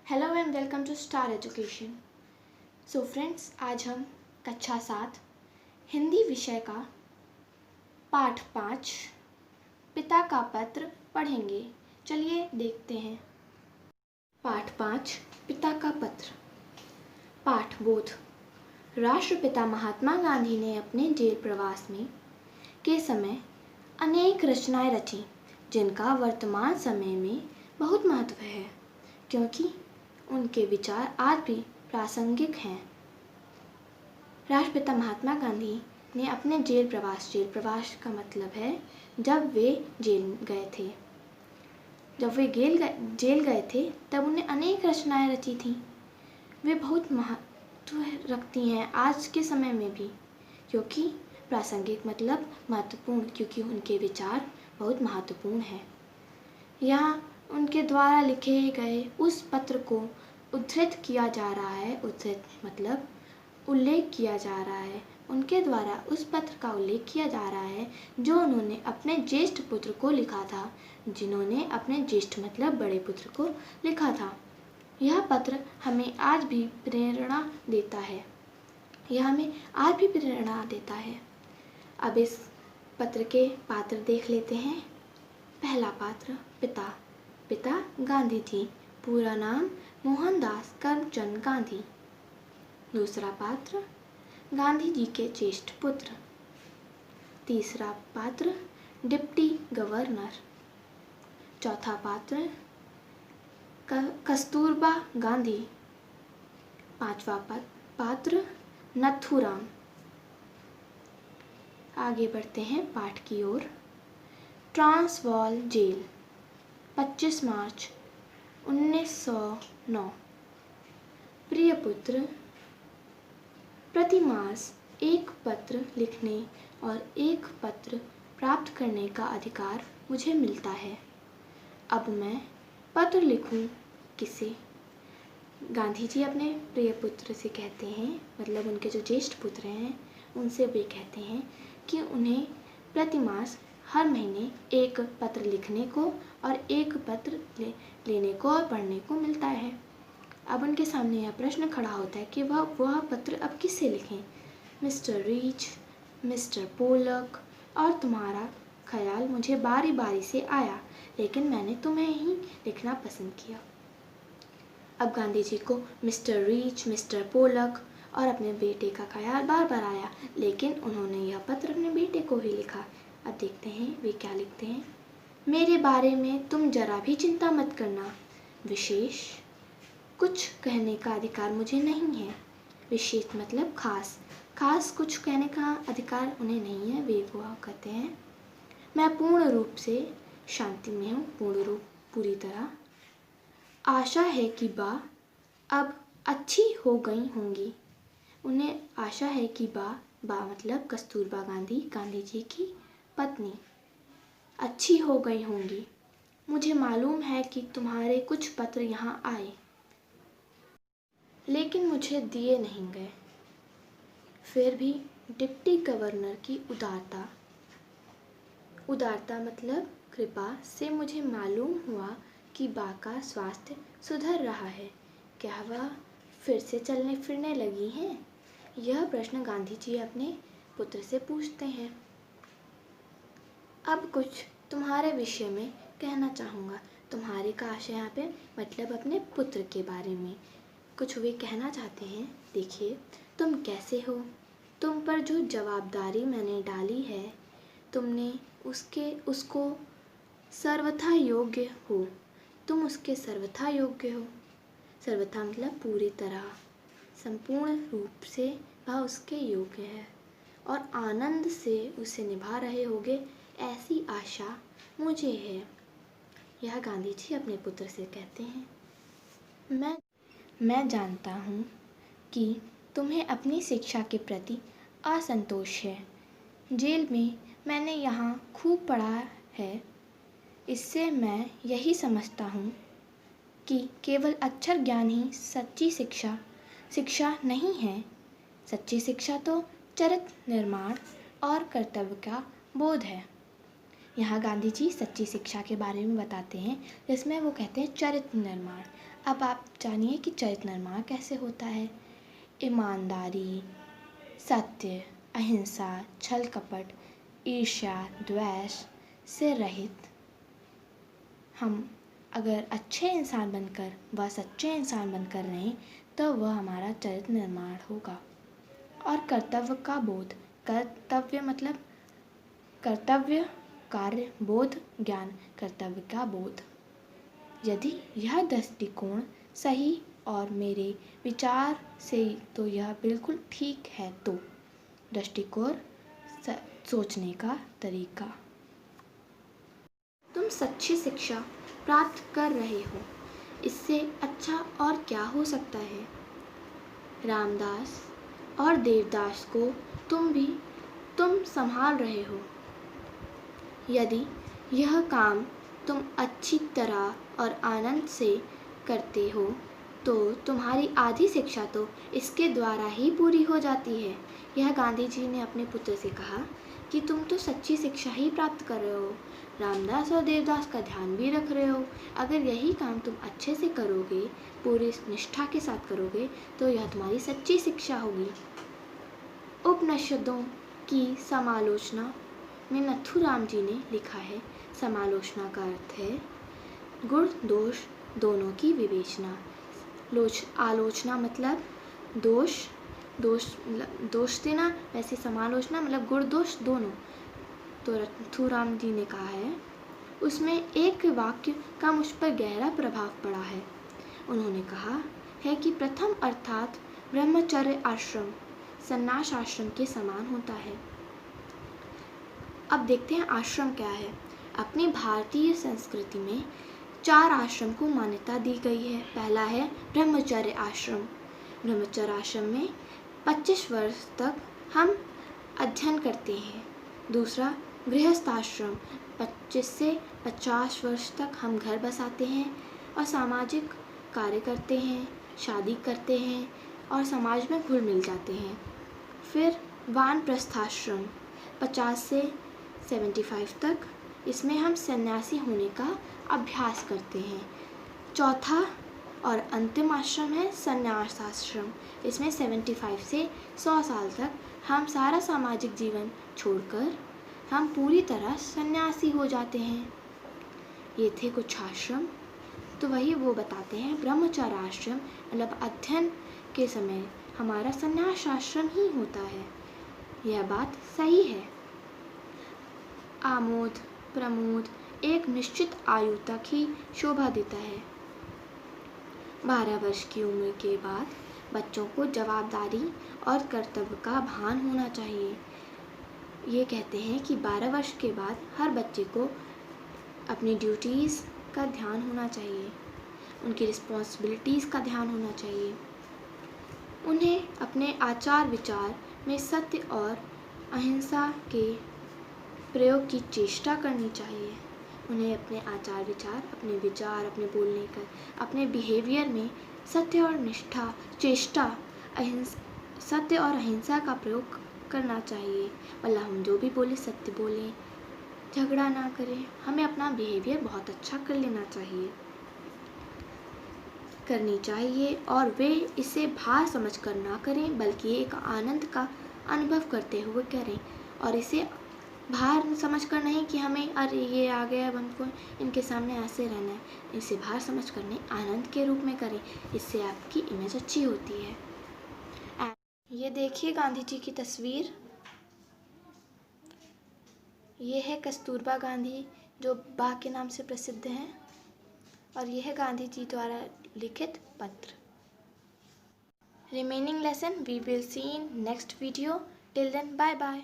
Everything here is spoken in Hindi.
Hello and welcome to Star Education. So friends, आज हम कक्षा 7 हिंदी विषय का पाठ 5 पिता का पत्र पढ़ेंगे। चलिए देखते हैं। पाठ 5 पिता का पत्र। पाठ बोध। राष्ट्रपिता महात्मा गांधी ने अपने जेल प्रवास में के समय अनेक रचनाएं रची जिनका वर्तमान समय में बहुत महत्व है, क्योंकि उनके विचार आज भी प्रासंगिक हैं। राष्ट्रपिता महात्मा गांधी ने अपने जेल प्रवास का मतलब है जब वे जेल गए थे। जब वे जेल गए थे तब उन्हें अनेक रचनाएं रची थीं। वे बहुत महत्व रखती हैं आज के समय में भी, क्योंकि प्रासंगिक मतलब महत्वपूर्ण, क्योंकि उनके विचार बहुत महत्वपूर्ण हैं। यहाँ उनके द्वारा लिखे गए उस पत्र को उद्धृत किया जा रहा है। उद्धृत मतलब उल्लेख किया जा रहा है। उनके द्वारा उस पत्र का उल्लेख किया जा रहा है जो उन्होंने अपने ज्येष्ठ पुत्र को लिखा था, जिन्होंने अपने ज्येष्ठ मतलब बड़े पुत्र को लिखा था। यह पत्र हमें आज भी प्रेरणा देता है। अब इस पत्र के पात्र देख लेते हैं। पहला पात्र पिता। पिता गांधी जी, पूरा नाम मोहनदास करमचंद गांधी। दूसरा पात्र गांधी जी के ज्येष्ठ पुत्र। तीसरा पात्र डिप्टी गवर्नर। चौथा पात्र कस्तूरबा गांधी। पांचवा पात्र नथुराम। आगे बढ़ते हैं पाठ की ओर। ट्रांसवाल जेल, 25 मार्च 1909। प्रिय पुत्र, प्रतिमास एक पत्र लिखने और एक पत्र प्राप्त करने का अधिकार मुझे मिलता है। अब मैं पत्र लिखूं किसे? गांधी जी अपने प्रिय पुत्र से कहते हैं, मतलब उनके जो ज्येष्ठ पुत्र हैं उनसे वे कहते हैं कि उन्हें प्रतिमास हर महीने एक पत्र लिखने को और एक पत्र लेने को और पढ़ने को मिलता है। अब उनके सामने यह प्रश्न खड़ा होता है कि वह पत्र अब किससे लिखें? मिस्टर रीच, मिस्टर पोलक और तुम्हारा ख्याल मुझे बारी बारी से आया, लेकिन मैंने तुम्हें ही लिखना पसंद किया। अब गांधी जी को मिस्टर रीच, मिस्टर पोलक और अपने बेटे का ख्याल बार बार आया, लेकिन उन्होंने यह पत्र अपने बेटे को ही लिखा। अब देखते हैं वे क्या लिखते हैं। मेरे बारे में तुम जरा भी चिंता मत करना। विशेष कुछ कहने का अधिकार मुझे नहीं है। विशेष मतलब खास कुछ कहने का अधिकार उन्हें नहीं है। वे वो कहते हैं, मैं पूर्ण रूप से शांति में हूँ, पूरी तरह। आशा है कि बा अब अच्छी हो गई होंगी। उन्हें आशा है कि बा मतलब कस्तूरबा गांधी जी की पत्नी, अच्छी हो गई होंगी। मुझे मालूम है कि तुम्हारे कुछ पत्र यहाँ आए, लेकिन मुझे दिए नहीं गए। फिर भी डिप्टी गवर्नर की उदारता मतलब कृपा से मुझे मालूम हुआ कि बा का स्वास्थ्य सुधर रहा है। क्या वह फिर से चलने फिरने लगी हैं? यह प्रश्न गांधी जी अपने पुत्र से पूछते हैं। अब कुछ तुम्हारे विषय में कहना चाहूँगा। तुम्हारे का आशय यहाँ पे मतलब अपने पुत्र के बारे में कुछ वे कहना चाहते हैं। देखिए, तुम कैसे हो? तुम पर जो जवाबदारी मैंने डाली है, तुमने उसको सर्वथा योग्य हो। तुम उसके सर्वथा योग्य हो। सर्वथा मतलब पूरी तरह, संपूर्ण रूप से वह उसके योग्य है और आनंद से उसे निभा रहे होगे, ऐसी आशा मुझे है। यह गांधी जी अपने पुत्र से कहते हैं। मैं जानता हूँ कि तुम्हें अपनी शिक्षा के प्रति असंतोष है। जेल में मैंने यहाँ खूब पढ़ा है। इससे मैं यही समझता हूँ कि केवल अक्षर ज्ञान ही सच्ची शिक्षा नहीं है। सच्ची शिक्षा तो चरित्र निर्माण और कर्तव्य का बोध है। यहाँ गांधी जी सच्ची शिक्षा के बारे में बताते हैं, जिसमें वो कहते हैं चरित्र निर्माण। अब आप जानिए कि चरित्र निर्माण कैसे होता है। ईमानदारी, सत्य, अहिंसा, छल कपट, ईर्ष्या, द्वेष से रहित हम अगर अच्छे इंसान बनकर व सच्चे इंसान बनकर रहें तो वह हमारा चरित्र निर्माण होगा। और कर्तव्य का बोध, कर्तव्य मतलब कर्तव्य, कार्य, बोध, ज्ञान, कर्तव्य का बोध। यदि यह दृष्टिकोण सही और मेरे विचार से तो यह बिल्कुल ठीक है, तो दृष्टिकोण सोचने का तरीका। तुम सच्ची शिक्षा प्राप्त कर रहे हो, इससे अच्छा और क्या हो सकता है। रामदास और देवदास को तुम संभाल रहे हो। यदि यह काम तुम अच्छी तरह और आनंद से करते हो तो तुम्हारी आधी शिक्षा तो इसके द्वारा ही पूरी हो जाती है। यह गांधी जी ने अपने पुत्र से कहा कि तुम तो सच्ची शिक्षा ही प्राप्त कर रहे हो, रामदास और देवदास का ध्यान भी रख रहे हो। अगर यही काम तुम अच्छे से करोगे, पूरी निष्ठा के साथ करोगे, तो यह तुम्हारी सच्ची शिक्षा होगी। उपनिषदों की समालोचना में नथुराम जी ने लिखा है, समालोचना का अर्थ है गुण दोष दोनों की विवेचना। आलोचना मतलब दोष देना, वैसे समालोचना मतलब गुण दोष दोनों। तो नथुराम जी ने कहा है, उसमें एक वाक्य का मुझ पर गहरा प्रभाव पड़ा है। उन्होंने कहा है कि प्रथम अर्थात ब्रह्मचर्य आश्रम संन्यास आश्रम के समान होता है। अब देखते हैं आश्रम क्या है। अपनी भारतीय संस्कृति में 4 आश्रम को मान्यता दी गई है। पहला है ब्रह्मचर्य आश्रम। ब्रह्मचर्य आश्रम में 25 वर्ष तक हम अध्ययन करते हैं। दूसरा गृहस्थ आश्रम, 25 से 50 वर्ष तक हम घर बसाते हैं और सामाजिक कार्य करते हैं, शादी करते हैं और समाज में घुल मिल जाते हैं। फिर वानप्रस्थाश्रम 50 से 75 तक, इसमें हम सन्यासी होने का अभ्यास करते हैं। चौथा और अंतिम आश्रम है संन्यास आश्रम। इसमें 75 से 100 साल तक हम सारा सामाजिक जीवन छोड़कर हम पूरी तरह सन्यासी हो जाते हैं। ये थे कुछ आश्रम। तो वही वो बताते हैं, ब्रह्मचर्य आश्रम मतलब अध्ययन के समय हमारा संन्यास आश्रम ही होता है। यह बात सही है। आमोद प्रमोद एक निश्चित आयु तक ही शोभा देता है। 12 वर्ष की उम्र के बाद बच्चों को जवाबदारी और कर्तव्य का भान होना चाहिए। ये कहते हैं कि 12 वर्ष के बाद हर बच्चे को अपनी ड्यूटीज़ का ध्यान होना चाहिए, उनकी रिस्पॉन्सिबिलिटीज़ का ध्यान होना चाहिए। उन्हें अपने आचार विचार में सत्य और अहिंसा के प्रयोग की चेष्टा करनी चाहिए। उन्हें अपने आचार विचार, अपने विचार, अपने बोलने का, अपने बिहेवियर में सत्य और निष्ठा, चेष्टा, सत्य और अहिंसा का प्रयोग करना चाहिए। मतलब हम जो भी बोले सत्य बोलें, झगड़ा ना करें, हमें अपना बिहेवियर बहुत अच्छा कर लेना चाहिए, करनी चाहिए। और वे इसे भार समझकर ना करें, बल्कि एक आनंद का अनुभव करते हुए करें। और इसे भार समझकर नहीं कि हमें अरे ये आ गया, अब हमको इनके सामने ऐसे रहना है। इसे भार समझकर नहीं, आनंद के रूप में करें, इससे आपकी इमेज अच्छी होती है। ये देखिए गांधी जी की तस्वीर। ये है कस्तूरबा गांधी जो बा के नाम से प्रसिद्ध हैं, और यह है गांधी जी द्वारा लिखित पत्र। Remaining lesson we will see in next video. Till then bye bye.